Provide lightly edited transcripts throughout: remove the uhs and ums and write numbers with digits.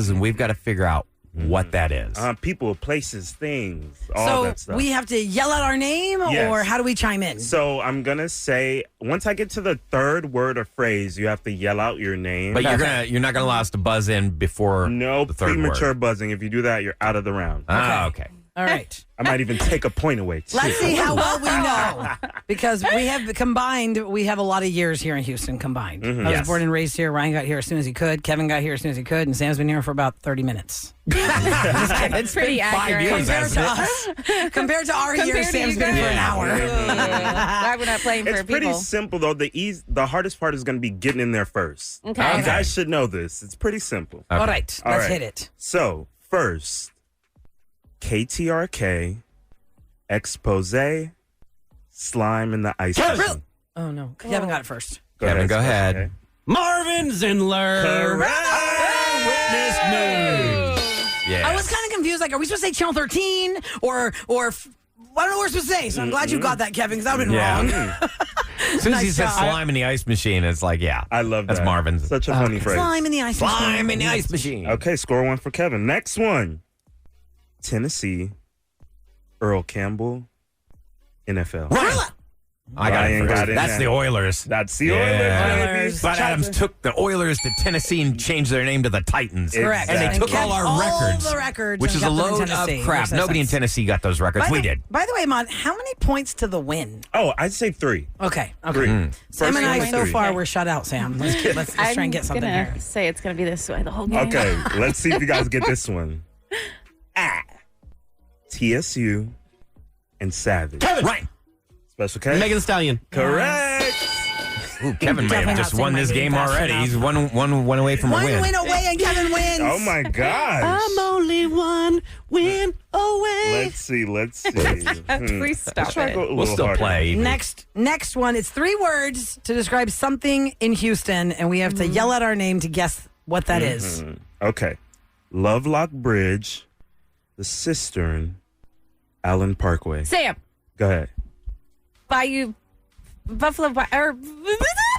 places, and we've got to figure out what that is. People, places, things, all that stuff. So we have to yell out our name, Yes. or how do we chime in? So I'm going to say, once I get to the third word or phrase, you have to yell out your name. But you're not going to allow us to buzz in before no the third premature word. buzzing. If you do that, you're out of the round. Okay. All right. I might even take a point away, too. Let's see how well we know. Because we have a lot of years here in Houston combined. I was born and raised here. Ryan got here as soon as he could. Kevin got here as soon as he could. And Sam's been here for about 30 minutes. It's pretty accurate. Compared to our years, Sam's been here for an hour. Why we're not playing for It's people. pretty simple, though. The hardest part is going to be getting in there first. Okay. You guys should know this. It's pretty simple. All right. Let's hit it. So, first, KTRK, expose, slime in the ice machine. Oh, no. Kevin got it first. Kevin, go ahead. Okay. Marvin Zindler. Correct. Witness news. Yeah. I was kind of confused. Like, are we supposed to say Channel 13 or I don't know what we're supposed to say. So I'm glad you got that, Kevin, because that would have been wrong. As soon as he Nice said job. slime in the ice machine, it's like, I love that. That's Marvin's. Such a funny phrase. Slime in the ice machine. Slime in the ice machine. Okay, score one for Kevin. Next one. Tennessee, Earl Campbell, NFL. Roula. I got it Ryan first. got it That's now. the Oilers. That's the Yeah. Oilers. Bud Adams took the Oilers to Tennessee and changed their name to the Titans. Correct. And they Exactly. took all our records. the records which and is a got them in load of Tennessee, crap. which makes Nobody in sense. Tennessee got those records. We did. By the way, Mon, how many points to the win? Oh, I'd say 3. Okay. Three. Sam First and I one, so 3. far we're shut out, Sam. Let's try and get something I'm gonna here. say it's gonna be this way the whole game. Okay, let's see if you guys get this one. TSU and Savage. Kevin. Right. Special K. Megan Thee Stallion. Correct. Ooh, Kevin might Definitely have not just saying won my this name game fast already. enough. He's one away from a One win. win away and Kevin wins. Oh my gosh. I'm only one win away. Let's see. Please stop Try to it. go a We'll little still harder. play. Next one. It's 3 words to describe something in Houston, and we have to yell out our name to guess what that is. Okay. Lovelock Bridge, the Cistern, Allen Parkway. Sam, Go ahead. Bayou, Buffalo, or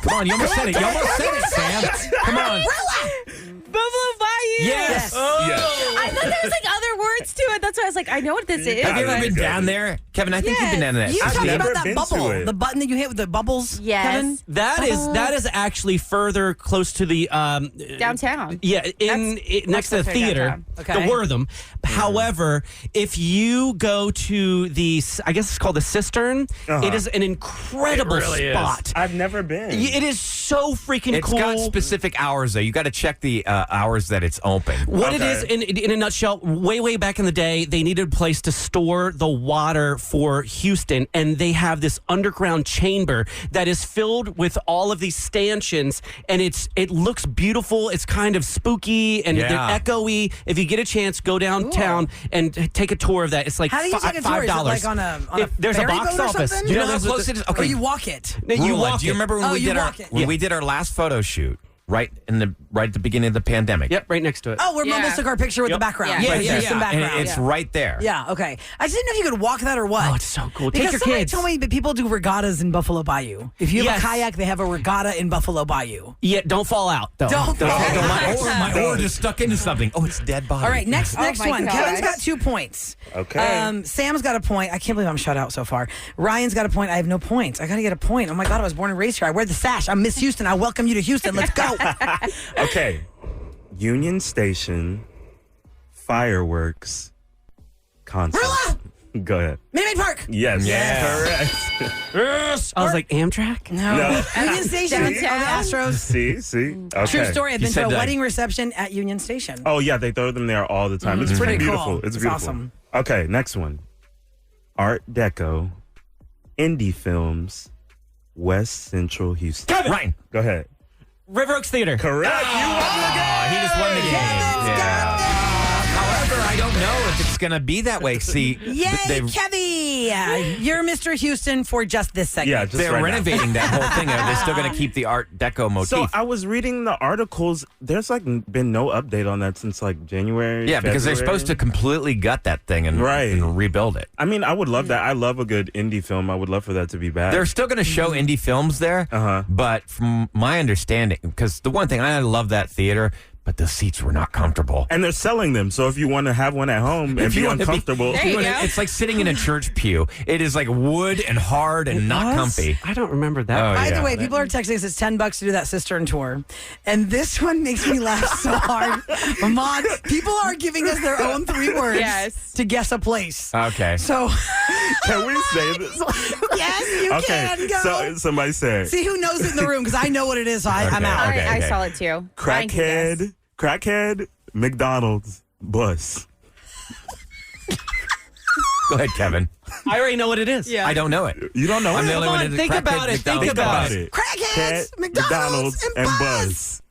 Come on, you almost said it. You almost said it, Sam. Come on. Buffalo Bayou. Yes. Yes. I thought there was like other words to it. That's why I was like, I know what this is. Have you ever but- been down there? Kevin, I think you've been down there. You I've talked never about that been bubble, to it. the button that you hit with the bubbles, Yes. Kevin? That is actually further close to the Downtown. Yeah, That's next to the much closer theater, downtown. Okay. the Wortham. However, if you go to the, I guess it's called the Cistern, it is an incredible It really is. spot. I've never been. It is so freaking It's cool. got specific hours, though. You got to check the hours that it's open. What Okay. it is, in a nutshell, way back in the day, they needed a place to store the water for Houston, and they have this underground chamber that is filled with all of these stanchions, and it looks beautiful. It's kind of spooky and Yeah. they're echoey. If you get a chance, go downtown and take a tour of that. It's like How do you take a tour? Is it $5. like on a There's a ferry box boat or office. something? Do you know how there's close it is? Okay. Or you walk it? You Roula, walk do you it. remember when Oh, we you did walk it. we did our last photo shoot right at the beginning of the pandemic? Yep, right next to it. Oh, where Yeah. Mumbles took our picture with the background. Yeah. Like Yeah, Houston yeah. And background. it's right there. Yeah, okay. I just didn't know if you could walk that or what. Oh, it's so cool. Take Because your somebody kids. told me that people do regattas in Buffalo Bayou. If you have Yes. a kayak, they have a regatta in Buffalo Bayou. Yeah, don't fall out, though. Don't fall out. My oar just stuck into something. Oh, it's dead body. All right, next my one. gosh. Kevin's got 2 points. Okay. Sam's got a point. I can't believe I'm shut out so far. Ryan's got a point. I have no points. I got to get a point. Oh my God, I was born and raised here. I wear the sash. I'm Miss Houston. I welcome you to Houston. Let's go. Okay. Union Station, fireworks, concert. Roula! Go ahead. Minute Maid Park. Yes. Yes. Correct. I was like, Amtrak? No. Union Station. Oh, the Downtown. Astros. See? Okay. True story. I've been to said a that. wedding reception at Union Station. Oh, yeah, they throw them there all the time. It's pretty Pretty beautiful. cool. It's It's beautiful. awesome. Okay, next one. Art Deco, indie films, West Central Houston. Kevin! Ryan. Go ahead. River Oaks Theater. Correct. You won the game. He just won the game. Kevin's got this. However, I don't know if it's going to be that way. See, Yay, Kevy! You're Mr. Houston for just this segment. Yeah, just they're right now. renovating that whole thing. They're still going to keep the Art Deco motif. So I was reading the articles. There's been no update on that since January. yeah, because they're February. supposed to completely gut that thing and rebuild it. I mean, I would love that. I love a good indie film. I would love for that to be back. They're still going to show indie films there, Uh-huh. but from my understanding, because the one thing, I love that theater, but the seats were not comfortable. And they're selling them. So if you want to have one at home and be uncomfortable. There you go. It's like sitting in a church pew. It is like wood and hard and not comfy. I don't remember that. Oh, By yeah. the way, people are texting us it's $10 to do that cistern tour. And this one makes me laugh so hard. Mom, people are giving us their own 3 words Yes. to guess a place. Okay. So, Can we say this? yes, you can go. So somebody said See who knows it in the room because I know what it is, so I'm out. Okay, I okay. saw it too. Ryan can guess. crackhead McDonald's bus. Go ahead, Kevin. I already know what it is. Yeah. I don't know it. You don't know I'm it? the only Come one on, who think about it. Think about it. Crackheads, McDonald's, and Buzz.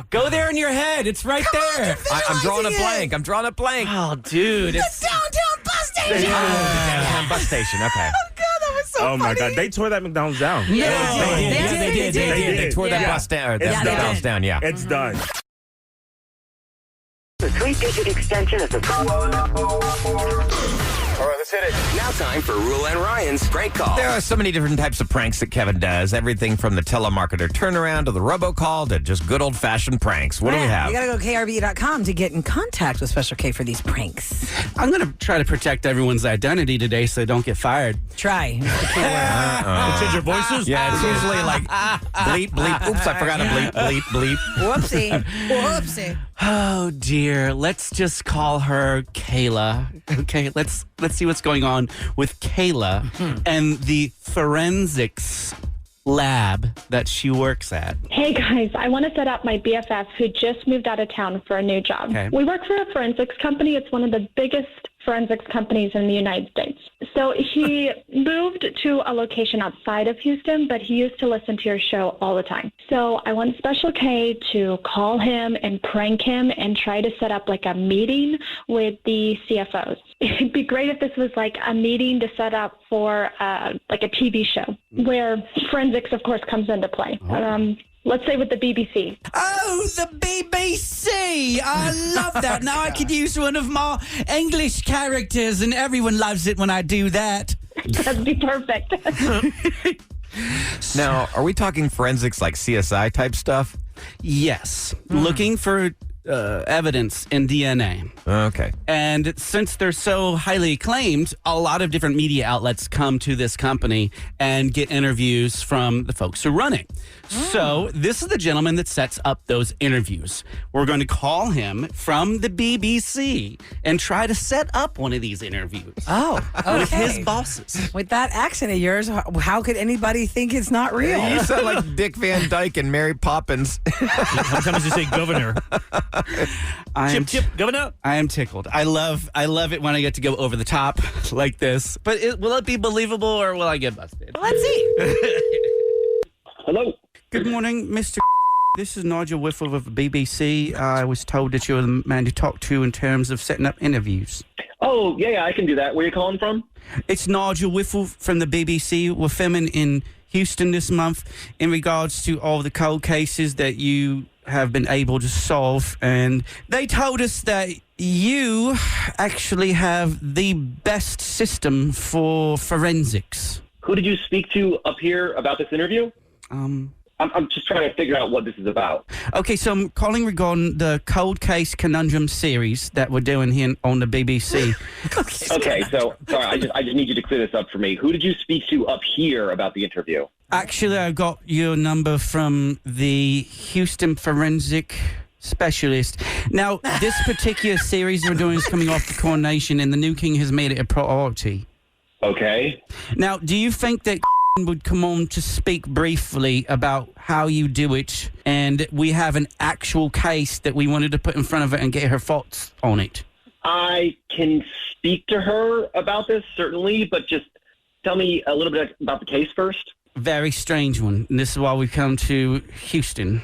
Go there in your head. It's right there. I'm drawing a Visualizing blank. I'm drawing a blank. Oh, dude. The It's downtown bus station. The downtown bus station. Okay. Oh, God, that was so Oh funny. my God. They tore that McDonald's down. Yeah, They did. They tore that Yeah. bus down. Or that It's McDonald's done. down. Yeah. It's done. The 3-digit extension of the All right, let's hit it. Now time for Roula and Ryan's prank call. There are so many different types of pranks that Kevin does. Everything from the telemarketer turnaround to the robocall to just good old-fashioned pranks. What do we have? You got to go krb.com to get in contact with Special K for these pranks. I'm going to try to protect everyone's identity today so they don't get fired. Try. Change your voices? Yeah, it's usually like bleep, bleep. Oops, I forgot to bleep, bleep, bleep. Whoopsie. Whoopsie. Oh, dear. Let's just call her Kayla. Okay, let's see what's going on with Kayla and the forensics lab that she works at. Hey guys, I want to set up my BFF who just moved out of town for a new job. Okay. We work for a forensics company. It's one of the biggest forensics companies in the United States. So he moved to a location outside of Houston, but he used to listen to your show all the time. So I want Special K to call him and prank him and try to set up like a meeting with the CFOs. It'd be great if this was like a meeting to set up for like a TV show where forensics, of course, comes into play. Let's say with the BBC. Oh, the BBC! I love that. Now I could use one of my English characters, and everyone loves it when I do that. That'd be perfect. Now, are we talking forensics like CSI type stuff? Yes, looking for evidence in DNA. Okay. And since they're so highly acclaimed, a lot of different media outlets come to this company and get interviews from the folks who run it. So this is the gentleman that sets up those interviews. We're going to call him from the BBC and try to set up one of these interviews Oh, okay. with his bosses. With that accent of yours, how could anybody think it's not real? You sound like Dick Van Dyke and Mary Poppins. How many times you say governor? Chip, governor. I am tickled. I love it when I get to go over the top like this. But will it be believable or will I get busted? Let's see. Hello. Good morning, Mr. This is Nigel Whiffle of the BBC. I was told that you're the man to talk to in terms of setting up interviews. Oh, yeah, I can do that. Where are you calling from? It's Nigel Whiffle from the BBC. We're filming in Houston this month in regards to all the cold cases that you have been able to solve. And they told us that you actually have the best system for forensics. Who did you speak to up here about this interview? I'm just trying to figure out what this is about. Okay, so I'm calling regarding the Cold Case Conundrum series that we're doing here on the BBC. Okay, so sorry, I just need you to clear this up for me. Who did you speak to up here about the interview? Actually, I got your number from the Houston Forensic Specialist. Now, this particular series we're doing is coming off the coronation, and the new king has made it a priority. Okay. Now, do you think that would come on to speak briefly about how you do it, and we have an actual case that we wanted to put in front of her and get her thoughts on it? I can speak to her about this, certainly, but just tell me a little bit about the case first. Very strange one. And this is why we come to Houston.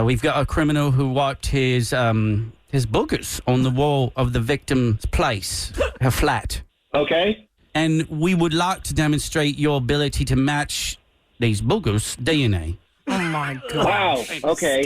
We've got a criminal who wiped his boogers on the wall of the victim's place, her flat. Okay. And we would like to demonstrate your ability to match these boogers' DNA. Oh, my God. Wow. Okay.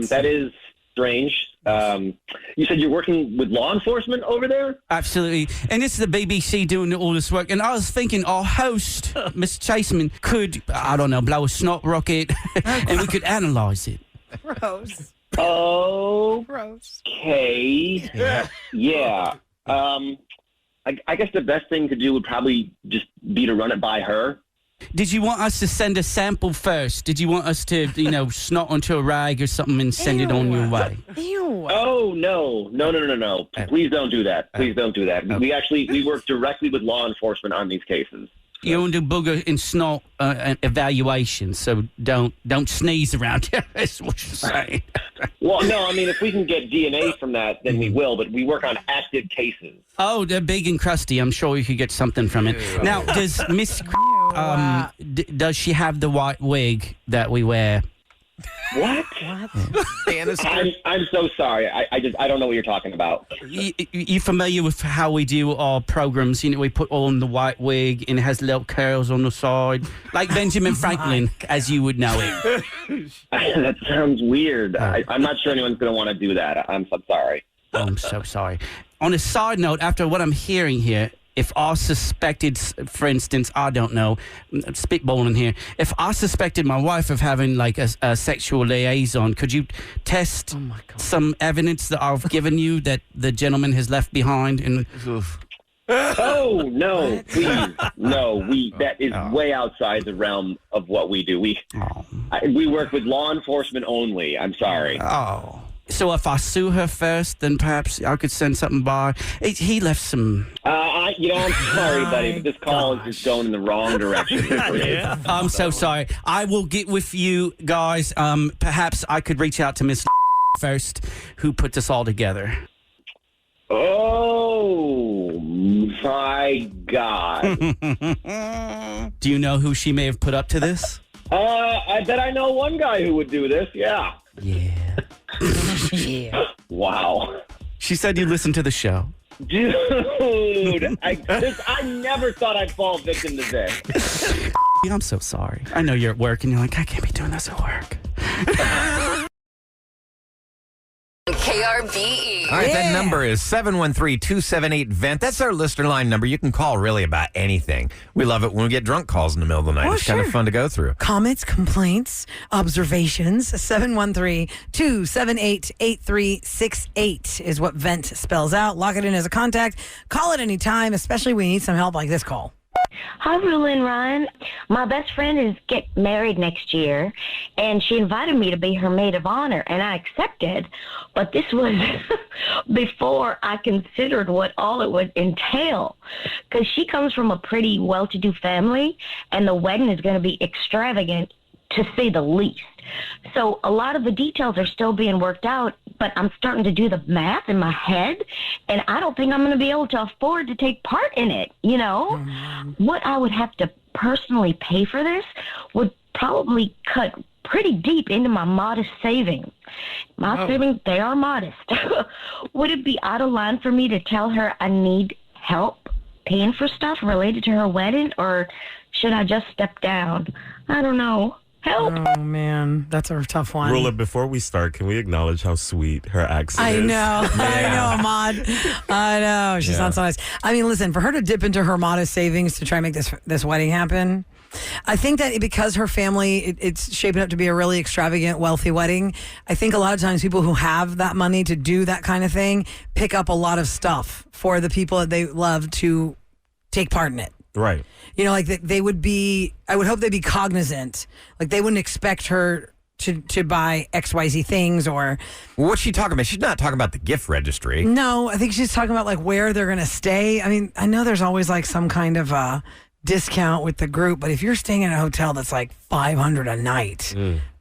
That is strange. You said you're working with law enforcement over there? Absolutely. And this is the BBC doing all this work. And I was thinking our host, Mr. Chaseman, could, I don't know, blow a snot rocket and we could analyze it. Gross. Okay. Yeah. I guess the best thing to do would probably just be to run it by her. Did you want us to send a sample first? Did you want us to, snot onto a rag or something and send it on your way? Ew. Oh, no. Please don't do that. Please don't do that. We work directly with law enforcement on these cases. You don't do booger and snot evaluation, so don't sneeze around here. That's what you're saying. Well, no, I mean, if we can get DNA from that, then we will, but we work on active cases. Oh, they're big and crusty. I'm sure you could get something from it. Now, does Miss does she have the white wig that we wear? What? I'm so sorry. I don't know what you're talking about. You familiar with how we do our programs? We put on the white wig and it has little curls on the side, like Benjamin Franklin, as you would know it. That sounds weird. I'm not sure anyone's going to want to do that. I'm so sorry. Oh, I'm so sorry. On a side note, after what I'm hearing here, if I suspected, for instance, I don't know, spitballing here, if I suspected my wife of having like a sexual liaison, could you test some evidence that I've given you that the gentleman has left behind? Oh, no, please. No, that is way outside the realm of what we do. We work with law enforcement only. I'm sorry. Oh. So if I sue her first, then perhaps I could send something by. He left some... I'm sorry, buddy, but this call is just going in the wrong direction. I'm so sorry. I will get with you guys. Perhaps I could reach out to Miss first, who put this all together. Oh, my God. Do you know who she may have put up to this? I bet I know one guy who would do this, yeah. Yeah. Yeah. Wow. She said you listened to the show. Dude, I never thought I'd fall victim to this. I'm so sorry. I know you're at work and you're like, I can't be doing this at work. KRBE. All right, that number is 713-278-VENT. That's our listener line number. You can call really about anything. We love it when we get drunk calls in the middle of the night. It's kind of fun to go through. Comments, complaints, observations. 713-278-8368 is what VENT spells out. Lock it in as a contact. Call it anytime, especially when you need some help like this call. Hi, Roula and Ryan. My best friend is getting married next year, and she invited me to be her maid of honor, and I accepted. But this was before I considered what all it would entail, because she comes from a pretty well-to-do family, and the wedding is going to be extravagant, to say the least. So a lot of the details are still being worked out, but I'm starting to do the math in my head, and I don't think I'm going to be able to afford to take part in it, What I would have to personally pay for this would probably cut pretty deep into my modest savings. My savings, they are modest. Would it be out of line for me to tell her I need help paying for stuff related to her wedding, or should I just step down? I don't know. Help. Oh, man. That's a tough one. Rula, before we start, can we acknowledge how sweet her accent is? I know, Ahmad. I know. She sounds so nice. I mean, listen, for her to dip into her modest savings to try and make this wedding happen, I think that because her family, it's shaping up to be a really extravagant, wealthy wedding, I think a lot of times people who have that money to do that kind of thing pick up a lot of stuff for the people that they love to take part in it. Right. Like they would be, I would hope they'd be cognizant. Like they wouldn't expect her to buy XYZ things or. What's she talking about? She's not talking about the gift registry. No, I think she's talking about like where they're going to stay. I mean, I know there's always like some kind of discount with the group, but if you're staying in a hotel that's like $500 a night,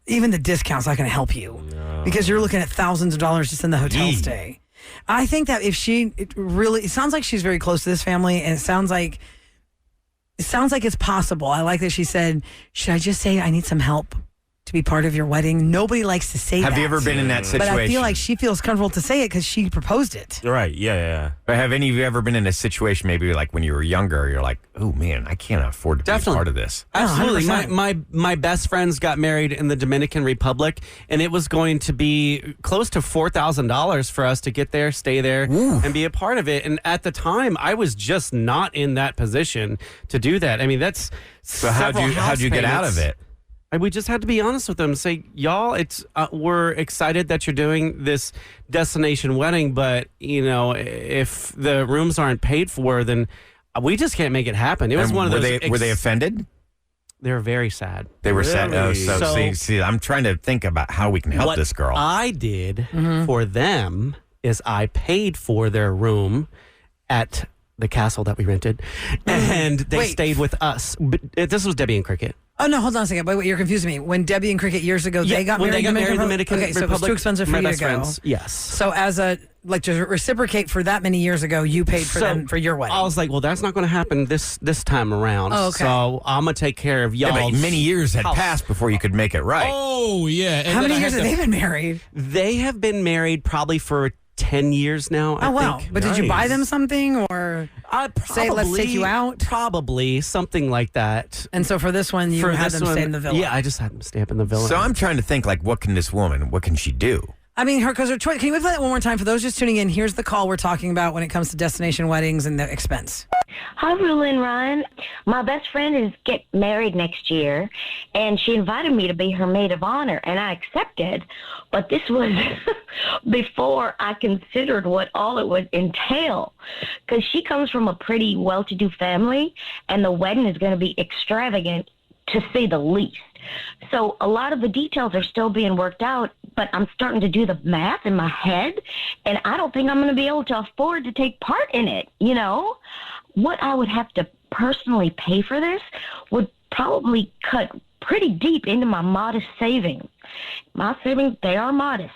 even the discount's not going to help you because you're looking at thousands of dollars just in the hotel stay. I think that if it sounds like she's very close to this family, and it sounds like it's possible. I like that she said, should I just say I need some help to be part of your wedding? Nobody likes to say that. Have you ever been in that situation? But I feel like she feels comfortable to say it because she proposed it. Right, yeah. But have any of you ever been in a situation maybe like when you were younger, you're like, oh man, I can't afford to be a part of this? Absolutely. 100%. My best friends got married in the Dominican Republic, and it was going to be close to $4,000 for us to get there, stay there, and be a part of it. And at the time, I was just not in that position to do that. I mean, that's so how'd you get out of it? we just had to be honest with them and say, y'all, it's we're excited that you're doing this destination wedding, but if the rooms aren't paid for, then we just can't make it happen. It was one of those. Were they offended? They were very sad. They were sad. Oh, So- see, I'm trying to think about how we can help what this girl. I did for them is I paid for their room at the castle that we rented, and they stayed with us. But this was Debbie and Cricket. Oh, no, hold on a second. Wait, you're confusing me. When Debbie and Cricket years ago, they got married in the Dominican Republic? Okay, so it was too expensive for my you to best go. friends, yes. So as to reciprocate for that many years ago, you paid for them for your wedding. I was like, well, that's not going to happen this time around. Oh, okay. So I'm going to take care of y'all. Yeah, but many years had passed before you could make it right. Oh, yeah. And How then many I years had have to- they been married? They have been married probably for 10 years now, I Oh, wow. think. But did you buy them something or say, let's take you out? Probably, something like that. And so for this one, you had them stay in the villa. Yeah, I just had them stay up in the villa. So I'm trying to think, like, what can she do? I mean, because her choice. Can you play that one more time for those just tuning in? Here's the call we're talking about when it comes to destination weddings and the expense. Hi, Roula and Ryan. My best friend is getting married next year, and she invited me to be her maid of honor, and I accepted. But this was before I considered what all it would entail, because she comes from a pretty well-to-do family, and the wedding is going to be extravagant, to say the least. So a lot of the details are still being worked out, but I'm starting to do the math in my head, and I don't think I'm going to be able to afford to take part in it, What I would have to personally pay for this would probably cut pretty deep into my modest savings. My savings, they are modest.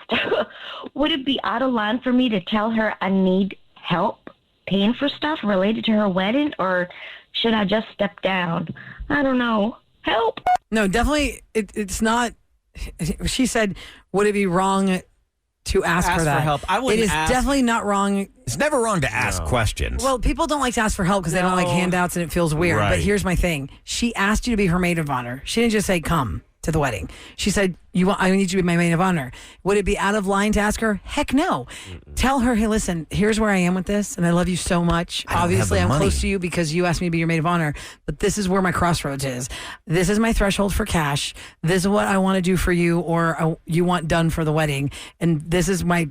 Would it be out of line for me to tell her I need help paying for stuff related to her wedding, or should I just step down? I don't know. Help. No, definitely, it's not. She said, would it be wrong to ask for that? for help. I It wouldn't is ask. definitely not wrong. It's never wrong to ask questions. Well, people don't like to ask for help because they don't like handouts and it feels weird. But Right. here's my thing. She asked you to be her maid of honor. She didn't just say, come to the wedding. She said, I need you to be my maid of honor. Would it be out of line to ask her? Heck no. Tell her, hey, listen, here's where I am with this, and I love you so much. I don't have Obviously, the I'm money. close to you because you asked me to be your maid of honor, but this is where my crossroads is. This is my threshold for cash. This is what I want to do for you or you want done for the wedding, and this is my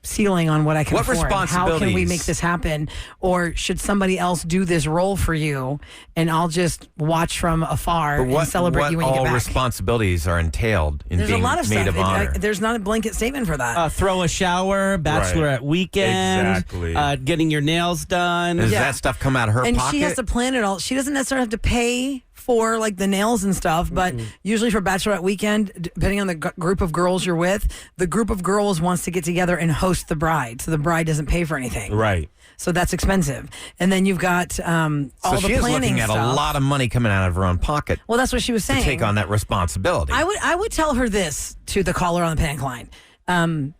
ceiling on what I can What afford. How can we responsibilities? make this happen? Or should somebody else do this role for you, and I'll just watch from afar But and celebrate you when you all get back? responsibilities are entailed in There's a being lot of maid stuff. of honor? There's not a blanket statement for that. Throw a shower, bachelorette weekend, Exactly. Getting your nails done. Does Yeah. that stuff come out of her And pocket? she has to plan it all. She doesn't necessarily have to pay for like the nails and stuff, but usually for bachelorette weekend, depending on the group of girls you're with, the group of girls wants to get together and host the bride, so the bride doesn't pay for anything. Right. So that's expensive. And then you've got all so the she is planning looking at stuff. a lot of money coming out of her own pocket Well, that's what she was to saying. take on that responsibility. I would tell her this to the caller on the panic line.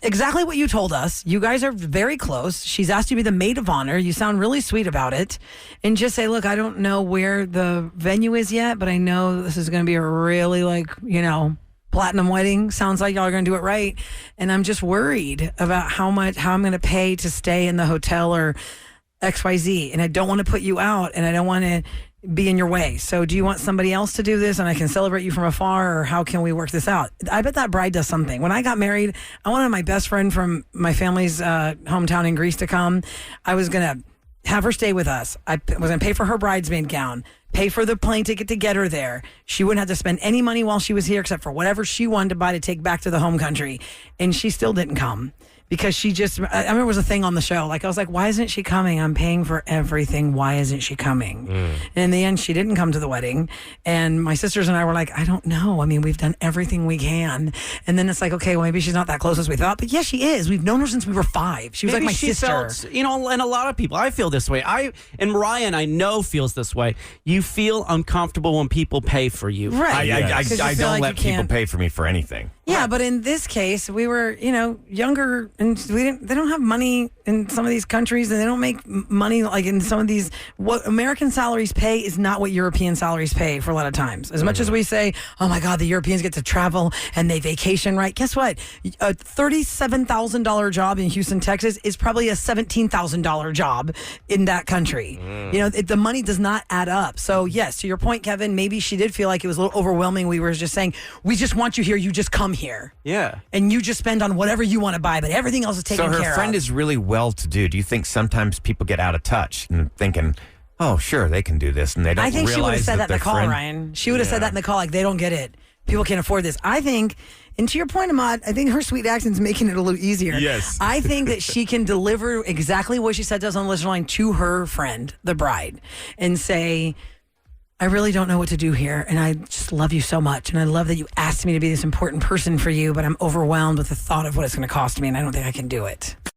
Exactly what you told us. You guys are very close. She's asked you to be the maid of honor. You sound really sweet about it. And just say, look, I don't know where the venue is yet, but I know this is going to be a really platinum wedding. Sounds like y'all are going to do it right. And I'm just worried about how I'm going to pay to stay in the hotel or XYZ. And I don't want to put you out, and I don't want to be in your way. So do you want somebody else to do this and I can celebrate you from afar, or how can we work this out? I bet that bride does something. When I got married, I wanted my best friend from my family's hometown in Greece to come. I was going to have her stay with us. I was going to pay for her bridesmaid gown, pay for the plane ticket to get her there. She wouldn't have to spend any money while she was here except for whatever she wanted to buy to take back to the home country. And she still didn't come. Because I remember it was a thing on the show. Like, I was like, why isn't she coming? I'm paying for everything. Why isn't she coming? And in the end, she didn't come to the wedding. And my sisters and I were like, I don't know. I mean, we've done everything we can. And then it's like, okay, well, maybe she's not that close as we thought. But yes, she is. We've known her since we were 5. She was Maybe like my she sister. Felt, and a lot of people, I feel this way. And Ryan, I know, feels this way. You feel uncomfortable when people pay for you. Right. I 'Cause you don't feel like let you people can't- pay for me for anything. Yeah, but in this case, we were, younger, and they don't have money in some of these countries, and they don't make money like in some of these. What American salaries pay is not what European salaries pay for a lot of times. As much as we say, oh my God, the Europeans get to travel and they vacation, right? Guess what? A $37,000 job in Houston, Texas is probably a $17,000 job in that country. The money does not add up. So yes, to your point, Kevin, maybe she did feel like it was a little overwhelming. We were just saying, we just want you here. You just come here. Yeah. And you just spend on whatever you want to buy, but everything else is taken care of. So her friend is really well-to-do. Do you think sometimes people get out of touch and thinking, oh, sure, they can do this, and they don't realize I think she would have said that in the call, friend... Ryan. She would have said that in the call, like, they don't get it. People can't afford this. I think, and to your point, Ahmad, I think her sweet accent's making it a little easier. Yes. I think that she can deliver exactly what she said does on the listener line to her friend, the bride, and say, I really don't know what to do here, and I just love you so much, and I love that you asked me to be this important person for you, but I'm overwhelmed with the thought of what it's going to cost me, and I don't think I can do it.